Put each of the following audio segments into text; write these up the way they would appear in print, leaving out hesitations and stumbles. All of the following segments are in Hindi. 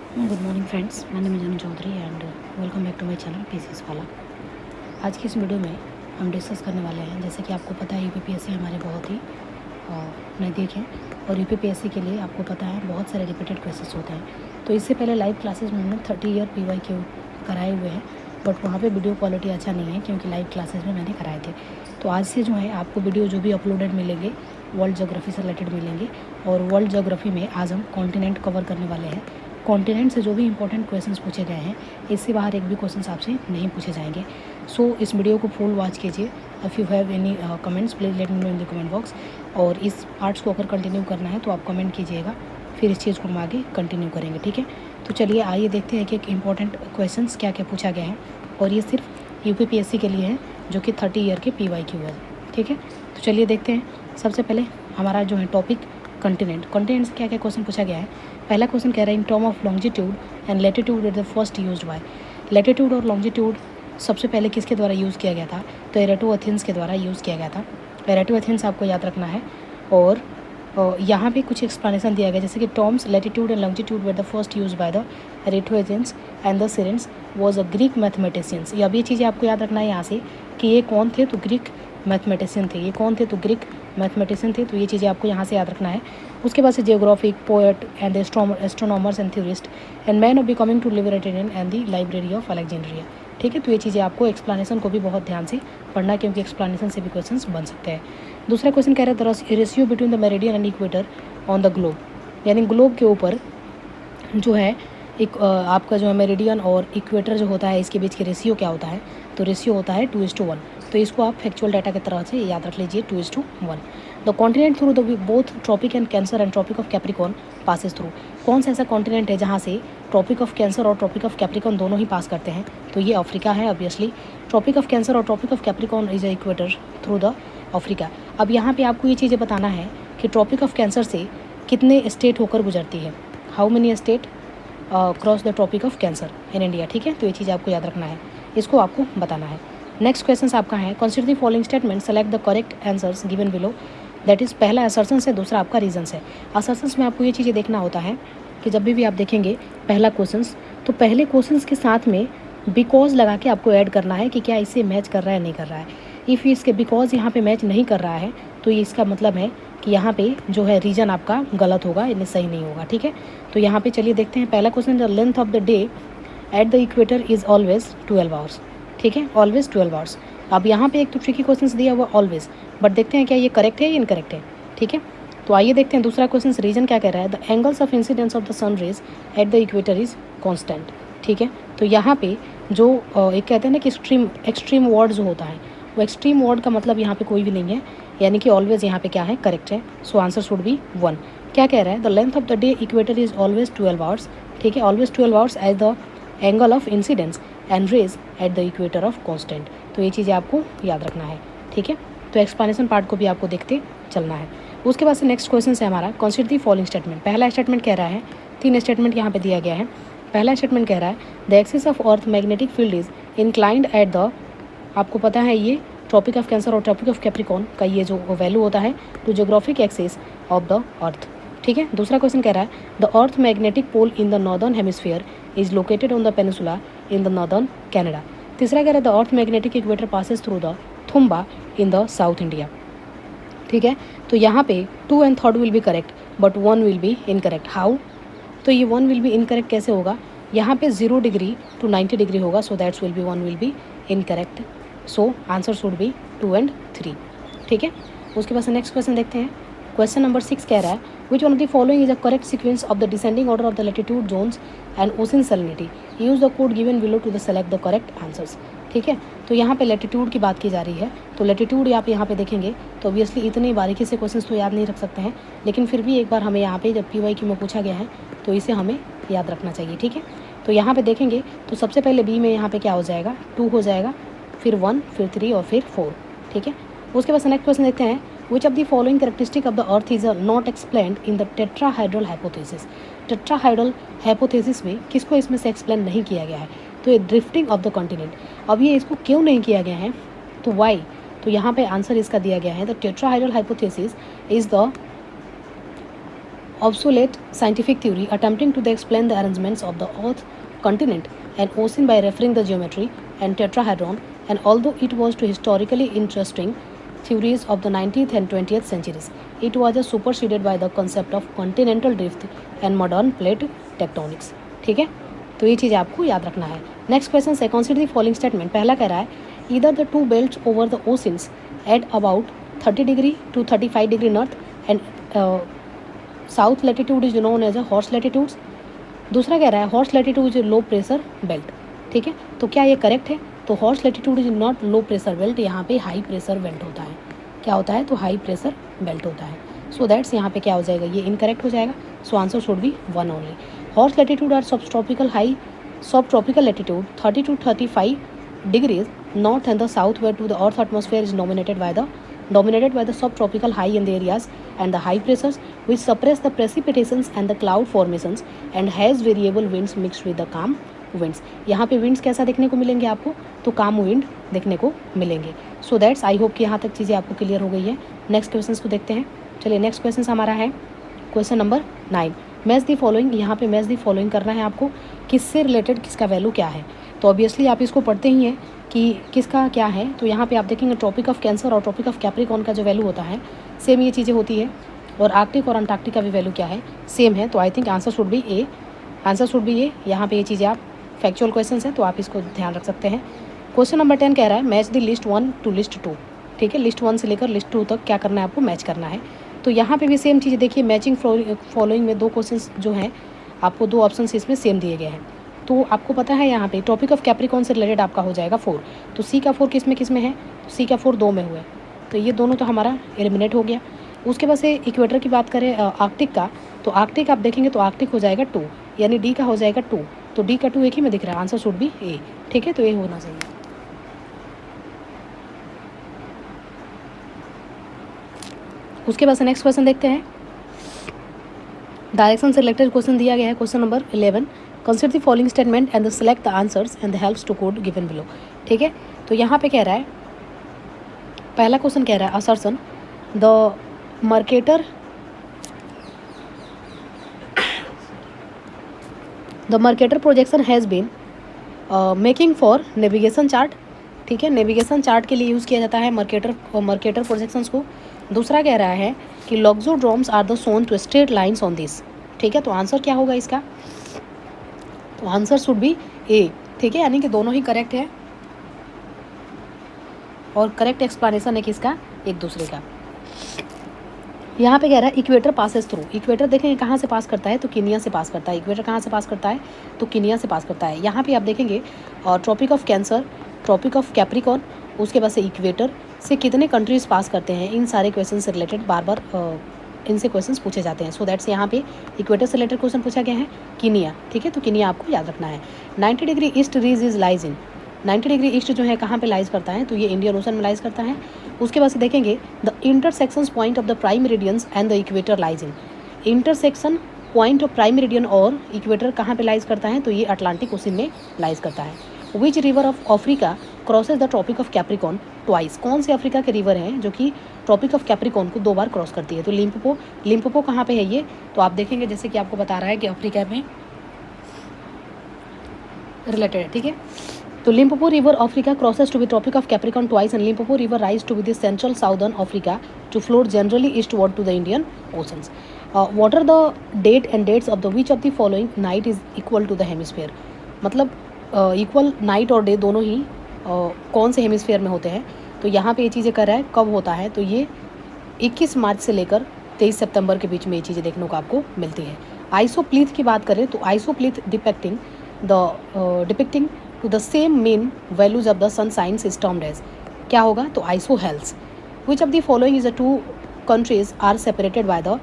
गुड मॉर्निंग फ्रेंड्स, मैं name Janu Chaudhary and welcome back to my channel PCS वाला। आज की इस वीडियो में हम डिस्कस करने वाले हैं, जैसे कि आपको पता है यूपीपीएससी हमारे बहुत ही नज़दीक हैं और यूपीपीएससी के लिए आपको पता है बहुत सारे रिपीटेड क्वेश्चंस होते हैं। तो इससे पहले लाइव क्लासेस में हमने 30 ईयर PYQ कराए हुए हैं, बट वहाँ पे वीडियो क्वालिटी अच्छा नहीं है क्योंकि लाइव क्लासेस में मैंने कराए थे। तो आज से जो है आपको वीडियो जो भी अपलोडेड मिलेंगे वर्ल्ड ज्योग्राफी से रिलेटेड मिलेंगे, और वर्ल्ड ज्योग्राफी में आज हम कॉन्टिनेंट कवर करने वाले हैं। कॉन्टिनेंट से जो भी इंपॉर्टेंट क्वेश्चंस पूछे गए हैं, इससे बाहर एक भी क्वेश्चंस आपसे नहीं पूछे जाएंगे। सो इस वीडियो को फुल वॉच कीजिए। If you have any comments please let me know in the comment box. और इस पार्ट्स को अगर कंटिन्यू करना है तो आप कमेंट कीजिएगा, फिर इस चीज़ को हम आगे कंटिन्यू करेंगे, ठीक है। तो चलिए आइए देखते हैं कि एक इंपॉर्टेंट क्वेश्चंस क्या क्या पूछा गया है, और ये सिर्फ यूपीपीएससी के लिए है जो कि 30 ईयर के PYQ है, ठीक है। तो चलिए देखते हैं। सबसे पहले हमारा जो है टॉपिक कॉन्टिनेंट से क्या क्या क्वेश्चन पूछा गया है। पहला क्वेश्चन कह रहा है in term of longitude and latitude is the first used by. Latitude और लॉन्जिट्यूड सबसे पहले किसके द्वारा यूज़ किया गया था? तो एरेटोथेंस के द्वारा यूज़ किया गया था। एरेटोथेंस आपको याद रखना है। और यहाँ पे कुछ एक्सप्लेनेशन दिया गया, जैसे कि terms latitude and longitude were the first use by the Eratosthenes and the Cyrenes was a Greek mathematicians. अब ये चीज़ें आपको याद रखना है यहाँ से कि ये कौन थे, तो ग्रीक मैथमेटिशियन थे। ये कौन थे? तो ग्रीक मैथमेटिशियन थे। तो ये चीज़ें आपको यहाँ से याद रखना है। उसके बाद से geographic poet and astronomers and theorist and man of becoming too libertarian and the library of Alexandria, ठीक है। तो ये चीज़ें आपको एक्सप्लेनेशन को भी बहुत ध्यान से पढ़ना है क्योंकि एक्सप्लेनेशन से भी क्वेश्चंस बन सकते हैं। दूसरा क्वेश्चन कह रहा है ratio between the meridian and equator on the globe, यानी ग्लोब के ऊपर जो है एक आपका जो है मेरिडियन और इक्वेटर जो होता है, इसके बीच के रेशियो क्या होता है? तो रेशियो होता है 2:1। तो इसको आप फैक्चुअल डाटा की तरह से याद रख लीजिए, 2:1। The continent through the both Tropic and Cancer and Tropic of Capricorn passes through. कौन सा ऐसा कॉन्टिनेंट है जहाँ से ट्रॉपिक ऑफ कैंसर और ट्रॉपिक ऑफ कैप्रिकॉन दोनों ही पास करते हैं? तो ये अफ्रीका है ऑब्वियसली। ट्रॉपिक ऑफ कैंसर और Tropic of Capricorn is equator through the Africa. अब यहाँ पे आपको ये चीज़ें बताना है कि ट्रॉपिक ऑफ कैंसर से कितने स्टेट होकर गुजरती है, how many state cross the Tropic of Cancer in India, ठीक है। तो ये चीज़ आपको याद रखना है, इसको आपको बताना है। नेक्स्ट क्वेश्चन आपका है consider the following statement, select the correct answers given below. That is पहला असर्शन है, दूसरा आपका रीजन्स है। असर्शंस में आपको ये चीज़ें देखना होता है कि जब भी आप देखेंगे पहला क्वेश्चन, तो पहले क्वेश्चन के साथ में बिकॉज लगा के आपको ऐड करना है कि क्या इससे मैच कर रहा है नहीं कर रहा है। इफ़ इसके बिकॉज यहाँ पे मैच नहीं कर रहा है तो ये इसका मतलब है कि यहाँ पे जो है रीजन आपका गलत होगा, यानी सही नहीं होगा, ठीक है। तो यहाँ पे चलिए देखते हैं। पहला question, the length of the day at the equator is always 12 hours, ठीक है, ऑलवेज 12 आवर्स। अब यहाँ पे एक तो ट्रिकी क्वेश्चन दिया हुआ ऑलवेज, बट देखते हैं क्या ये करेक्ट है या इनकरेक्ट है, ठीक है। तो आइए देखते हैं दूसरा क्वेश्चन, रीजन क्या कह रहा है? The angles of incidence of the sun rays at the equator is constant, ठीक है। तो यहाँ पे जो एक कहते हैं ना कि एक्सट्रीम वर्ड जो होता है, वो एक्सट्रीम वर्ड का मतलब यहाँ पे कोई भी नहीं है, यानी कि ऑलवेज यहाँ पे क्या है? करेक्ट है। So answer should be 1। क्या कह रहा है? The length of the day equator is always 12 hours, ठीक है, always 12 hours as the angle of incidence and rays at the equator of constant. तो ये चीज़ें आपको याद रखना है, ठीक है। तो एक्सप्लेनेशन पार्ट को भी आपको देखते चलना है। उसके बाद से नेक्स्ट क्वेश्चन है हमारा कंसिडर द फॉलोइंग स्टेटमेंट। पहला स्टेटमेंट कह रहा है, 3 स्टेटमेंट यहाँ पे दिया गया है। पहला स्टेटमेंट कह रहा है the axis of earth magnetic field is inclined at the, आपको पता है ये ट्रॉपिक ऑफ कैंसर और ट्रॉपिक ऑफ कैप्रिकॉन का ये जो वैल्यू होता है to geographic axis of the earth, ठीक है। दूसरा क्वेश्चन कह रहा है the earth magnetic pole in the northern hemisphere is located on the peninsula in the northern Canada. तीसरा कह रहा है the earth magnetic equator passes through the Thumba in the south India, ठीक है। तो यहाँ पे 2 and 3 will be correct but 1 will be incorrect. How? तो ये 1 विल बी इनकरेक्ट कैसे होगा? यहाँ पे 0 डिग्री टू 90 डिग्री होगा, so that's will be 1 will be incorrect. So answer should B 2 and 3, ठीक है। उसके बाद से नेक्स्ट क्वेश्चन देखते हैं। क्वेश्चन नंबर 6 कह रहा है which one of the following is a correct sequence of the descending order of the latitude zones and ocean salinity, use the code given below to the select the correct answers, ठीक है। तो यहाँ पे लैटिट्यूड की बात की जा रही है। तो लैटिट्यूड आप यहाँ पे देखेंगे तो ऑब्वियसली इतनी बारीकी से क्वेश्चंस तो याद नहीं रख सकते हैं, लेकिन फिर भी एक बार हमें यहाँ पे जब PYQ में पूछा गया है तो इसे हमें याद रखना चाहिए, ठीक है। तो यहाँ पे देखेंगे तो सबसे पहले बी में यहाँ पे क्या हो जाएगा? 2 हो जाएगा, फिर 1, फिर 3 और फिर 4, ठीक है। उसके बाद नेक्स्ट क्वेश्चन देखते हैं विच of the following characteristic of the earth is not explained in the tetrahedral hypothesis. Tetrahedral hypothesis में किसको इसमें से एक्सप्लेन नहीं किया गया है? तो ये ड्रिफ्टिंग ऑफ द कॉन्टिनेंट। अब ये इसको क्यों नहीं किया गया है? तो वाई? तो यहाँ पे आंसर इसका दिया गया है the tetrahedral hypothesis is the obsolete scientific theory attempting to explain the arrangements of the Earth, continent, and ocean by referring the geometry and tetrahedron, and although it was to historically interesting theories of the 19th and 20th centuries, it was superseded by the concept of continental drift and modern plate tectonics. ठीक है, तो ये चीज़ आपको याद रखना है. नेक्स्ट क्वेश्चन है, कंसीडर द फॉलोइंग स्टेटमेंट. पहला कह रहा है either the two belts over the oceans at about 30 degree to 35 degree north and south latitude is known as a horse latitudes. दूसरा कह रहा है horse latitude is low pressure belt. ठीक है, तो क्या ये करेक्ट है? तो horse latitude is not low pressure belt, यहाँ पे हाई प्रेशर बेल्ट होता है. क्या होता है? तो हाई प्रेशर बेल्ट होता है. सो दैट्स यहाँ पे क्या हो जाएगा? ये इनकरेक्ट हो जाएगा. So answer should be 1 only. Horse latitude are subtropical latitude 30 to 35 degrees north and the south where to the earth atmosphere is dominated by the subtropical high in the areas and the high pressures which suppress the precipitations and the cloud formations and has variable winds mixed with the calm winds. यहाँ पे winds कैसा देखने को मिलेंगे आपको? तो calm wind देखने को मिलेंगे. So that's I hope कि यहाँ तक चीज़ें आपको क्लियर हो गई है. नेक्स्ट क्वेश्चन को देखते हैं. चलिए नेक्स्ट क्वेश्चन हमारा है question number 9. Match the following. यहाँ पे मैच दी फॉलोइंग करना है आपको. किससे रिलेटेड किसका वैल्यू क्या है? तो ऑब्वियसली आप इसको पढ़ते ही हैं कि किसका क्या है. तो यहाँ पे आप देखेंगे ट्रॉपिक ऑफ कैंसर और ट्रॉपिक ऑफ कैप्रिकॉर्न का जो वैल्यू होता है सेम ये चीज़ें होती है. और आर्कटिक और अंटार्कटिक का भी वैल्यू क्या है? सेम है. तो I think answer should be A. Answer should be A. यहाँ पे ये चीज़ें आप फैक्चुअल क्वेश्चन हैं तो आप इसको ध्यान रख सकते हैं. क्वेश्चन नंबर 10 कह रहा है match the list 1 to list 2. ठीक है, लिस्ट 1 से लेकर लिस्ट 2 तक क्या करना है आपको? मैच करना है. तो यहाँ पे भी सेम चीज़ देखिए, मैचिंग फॉलोइंग में 2 क्वेश्चंस जो हैं आपको 2 ऑप्शंस इसमें सेम दिए गए हैं. तो आपको पता है यहाँ पे टॉपिक ऑफ कैप्रिकॉर्न से रिलेटेड आपका हो जाएगा 4. तो सी का 4 किस में है? तो सी का 4 2 में हुआ है. तो ये दोनों तो हमारा एलिमिनेट हो गया. उसके बाद से इक्वेटर की बात करें आर्कटिक का, तो आर्कटिक आप देखेंगे तो आर्कटिक हो जाएगा 2, यानी डी का हो जाएगा 2. तो डी का 2 एक ही में दिख रहा है. आंसर शुड बी ए. ठीक है, तो ये होना चाहिए. उसके बाद से नेक्स्ट क्वेश्चन देखते हैं. डायरेक्शन से रिलेटेड क्वेश्चन दिया गया है. Question number 11. Consider the following statement and select the answers and helps to code given below. ठीक है, तो यहाँ पे कह रहा है, पहला क्वेश्चन कह रहा है assertion the Mercator projection has been making for navigation chart. ठीक है, नेविगेशन चार्ट के लिए यूज़ किया जाता है मर्केटर प्रोजेक्शंस को. दूसरा कह रहा है कि loxodromes are the zone to straight lines on this. ठीक है, तो आंसर क्या होगा इसका? तो आंसर शुड बी ए. ठीक है, यानी कि दोनों ही करेक्ट है और करेक्ट एक्सप्लेनेशन है किसका? एक दूसरे का. यहाँ पे कह रहा है इक्वेटर पासेस थ्रू. इक्वेटर देखेंगे कहाँ से पास करता है? तो कीनिया से पास करता है. इक्वेटर कहाँ से पास करता है? तो कीनिया से पास करता है. यहाँ पे आप देखेंगे Tropic of Cancer, Tropic of Capricorn, उसके बाद से इक्वेटर से कितने कंट्रीज पास करते हैं, इन सारे क्वेश्चन से रिलेटेड बार बार इनसे क्वेश्चंस पूछे जाते हैं. सो दैट्स यहाँ पे इक्वेटर से रिलेटेड क्वेश्चन पूछा गया है कीनिया. ठीक है, तो कीनिया आपको याद रखना है. 90 degree east ridge is lies in. 90 degree east जो है कहाँ पे लाइज करता है? तो ये इंडियन ओशन में लाइज करता है. उसके बाद से देखेंगे the intersections point of the prime meridians and the equator lies in. Intersection point of prime meridian और इक्वेटर कहाँ पे लाइज करता है? तो ये अटलांटिक ओशन में लाइज करता है. Which river of Africa crosses the Tropic of Capricorn twice. कौन से अफ्रीका के रिवर हैं जो कि ट्रॉपिक ऑफ कैप्रिकॉर्न को 2 बार क्रॉस करती है? तो लिम्पोपो कहाँ पे है ये? तो आप देखेंगे जैसे कि आपको बता रहा है कि अफ्रीका में रिलेटेड है. ठीक है, तो Limpopo river Africa crosses to be Tropic of Capricorn twice and Limpopo river rise to be the central southern Africa to float generally eastward to the Indian oceans. What are the date and dates of the which of the following night is equal to the hemisphere. मतलब इक्वल नाइट और डे दोनों ही कौन से हेमिस्फीयर में होते हैं? तो यहाँ पे ये चीज़ें कर रहा है कब होता है? तो ये 21 मार्च से लेकर 23 सितंबर के बीच में ये चीज़ें देखने को आपको मिलती है. आइसोप्लीथ की बात करें तो isopleth depicting to the same mean values of the sunshine is termed as. क्या होगा? तो isohels. Which of the following is the 2 countries are separated by the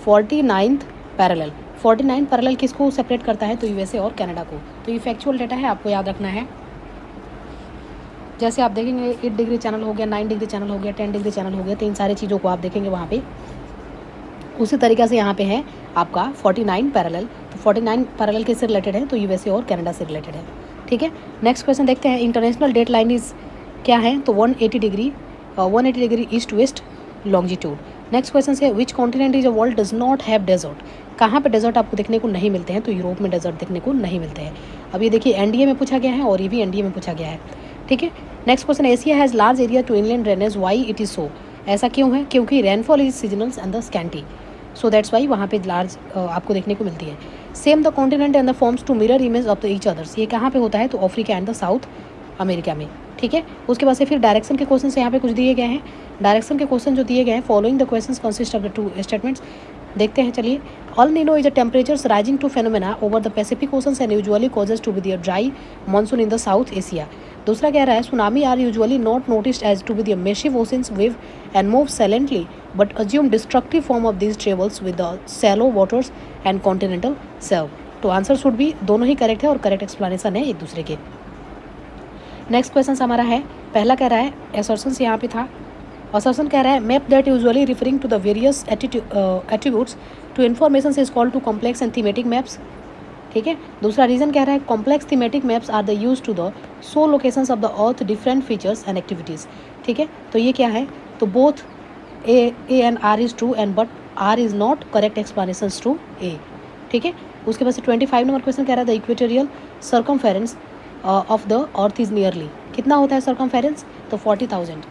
49th parallel. 49 parallel किसको सेपरेट करता है? तो यूएसए और कनाडा को. तो ये फैक्चुअल डेटा है, आपको याद रखना है. जैसे आप देखेंगे 8 डिग्री चैनल हो गया, 9 डिग्री चैनल हो गया, 10 डिग्री चैनल हो गया, तो इन सारी चीज़ों को आप देखेंगे वहाँ पे. उसी तरीक़े से यहाँ पे है आपका 49 पैरेलल. तो 49 पैरेलल किससे रिलेटेड है? तो यूएसए और कनाडा से रिलेटेड है. ठीक है, नेक्स्ट क्वेश्चन देखते हैं. इंटरनेशनल डेट लाइन इज क्या है? तो 180 degree east west longitude. Next question है which continent is a world does not have desert, कहाँ पे डेजर्ट आपको देखने को नहीं मिलते हैं, तो यूरोप में डेजर्ट देखने को नहीं मिलते हैं। अब ये देखिए एनडीए में पूछा गया है और ये भी एनडीए में पूछा गया है, ठीक है। Next question, Asia has large area to inland drainage, why it is so, ऐसा क्यों है, क्योंकि rainfall is seasonals and the scanty, so that's why वहाँ पे लार्ज आपको देखने को मिलती है। Same the continent and the forms to mirror image of the each others, ये कहाँ पे होता है, तो Africa and the South America में, ठीक है। उसके बाद से फिर डायरेक्शन के क्वेश्चन यहाँ पे कुछ दिए गए हैं। डायरेक्शन के क्वेश्चन जो दिए गए हैं, following the questions consist of the two statements, देखते हैं चलिए। El Nino is a temperatures rising to phenomena over the Pacific oceans and usually causes to be the dry monsoon in the South Asia. दूसरा कह रहा है tsunami are usually not noticed as to be the massive oceans wave and move silently but assume destructive form of this travels with the shallow waters and continental self. तो आंसर शुड भी दोनों ही करेक्ट है और करेक्ट एक्सप्लेनेशन है एक दूसरे के। नेक्स्ट क्वेश्चन हमारा है, पहला कह रहा है असर्शंस यहाँ पे था। असर्शन कह रहा है map that usually referring to the various attributes to information is called to complex and thematic maps, ठीक है। दूसरा रीजन कह रहा है complex thematic maps are the use to the show locations of the earth different features and activities, ठीक है। तो ये क्या है, तो both A and R is true and but R is not correct explanation to A, ठीक है। उसके बाद से 25 नंबर क्वेश्चन कह रहा है the equatorial circumference of the earth is nearly, कितना होता है सर्कमफेरेंस, तो 40,000,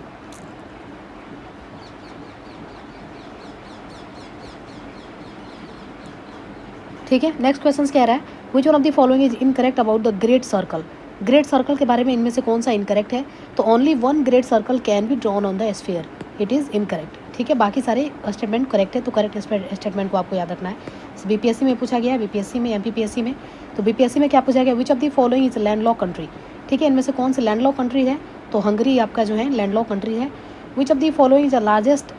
ठीक है। नेक्स्ट क्वेश्चन कह रहा है which one of the following is incorrect about the great circle, great circle के बारे में इनमें से कौन सा इनकरेक्ट है, तो only one great circle can be drawn on the sphere, it is incorrect, ठीक है। बाकी सारे स्टेटमेंट करेक्ट है, तो करेक्ट स्टेटमेंट को आपको याद रखना है। बीपीएससी में पूछा गया है, बीपीएससी में, एमपीपीएससी में, तो बीपीएससी में क्या पूछा गया, which of the following is landlock country, ठीक है। इनमें से कौन सी लैंडलॉक कंट्री है, तो हंगरी आपका जो है लैंडलॉक कंट्री है। विच of the following is the largest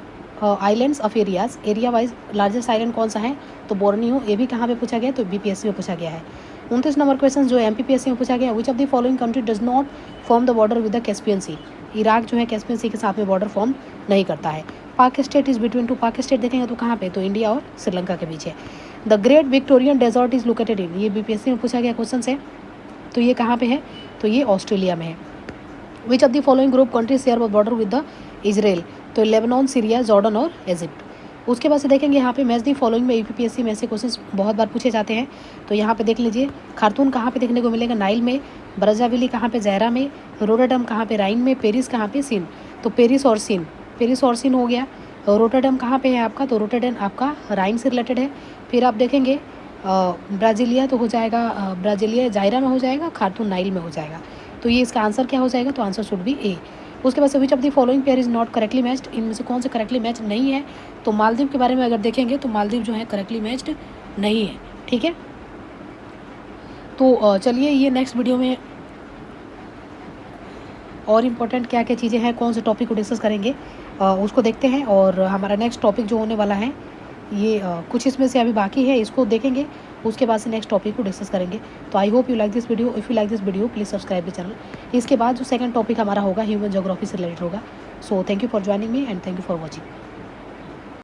islands of areas, area wise largest island कौन सा है, तो बोर्नियो, ये भी कहाँ पे पूछा गया है, तो बीपीएससी में पूछा गया है। 29 नंबर क्वेश्चन जो एमपीपीएससी में पूछा गया, which of the following country does not form the border with the Caspian Sea, Iraq जो है कैस्पियन सी के साथ में बॉर्डर फॉर्म नहीं करता है। पाक स्टेट इज बिटवीन टू, पाक स्टेट देखेंगे तो कहाँ पे, तो इंडिया और श्रीलंका के बीच है। The great Victorian desert is located in, ये बीपीएससी में पूछा गया क्वेश्चन है, तो ये कहाँ पे है, तो ये ऑस्ट्रेलिया में है। विच of the following group country share border with the Israel, तो लेबनान, सीरिया, जॉर्डन और इजिप्ट। उसके बाद से देखेंगे यहाँ पे मैच दी फॉलोइंग में यूपीपीएससी में ऐसे क्वेश्चंस बहुत बार पूछे जाते हैं, तो यहाँ पे देख लीजिए खार्तून कहाँ पे देखने को मिलेगा, नाइल में, ब्राज़ाविली कहाँ पे, ज़हरा में, रोटरडम कहाँ पे, राइन में, पेरिस कहाँ पे, सीन, तो पेरिस और सीन हो गया। रोटरडम कहाँ पे है आपका, तो रोटरडम आपका राइन से रिलेटेड है। फिर आप देखेंगे ब्राज़ीलिया तो हो जाएगा, ब्राज़ीलिया जायरा में हो जाएगा, खार्तून नाइल में हो जाएगा, तो ये इसका आंसर क्या हो जाएगा, तो आंसर शुड बी ए। उसके बाद से विच of the following pair is not correctly matched, इनमें से कौन से करेक्टली मैच नहीं है, तो मालदीव के बारे में अगर देखेंगे तो मालदीव जो है करेक्टली मैच्ड नहीं है, ठीक है। तो चलिए ये नेक्स्ट वीडियो में और इम्पोर्टेंट क्या क्या चीज़ें हैं, कौन से टॉपिक को डिस्कस करेंगे उसको देखते हैं। और हमारा नेक्स्ट टॉपिक जो होने वाला है ये कुछ इसमें से अभी बाकी है, इसको देखेंगे, उसके बाद से नेक्स्ट टॉपिक को डिस्कस करेंगे। तो I hope you like this video, if you like this video please subscribe the channel. इसके बाद जो सेकंड टॉपिक हमारा होगा ह्यूमन ज्योग्राफी से रिलेटेड होगा। So thank you for joining me and thank you for watching.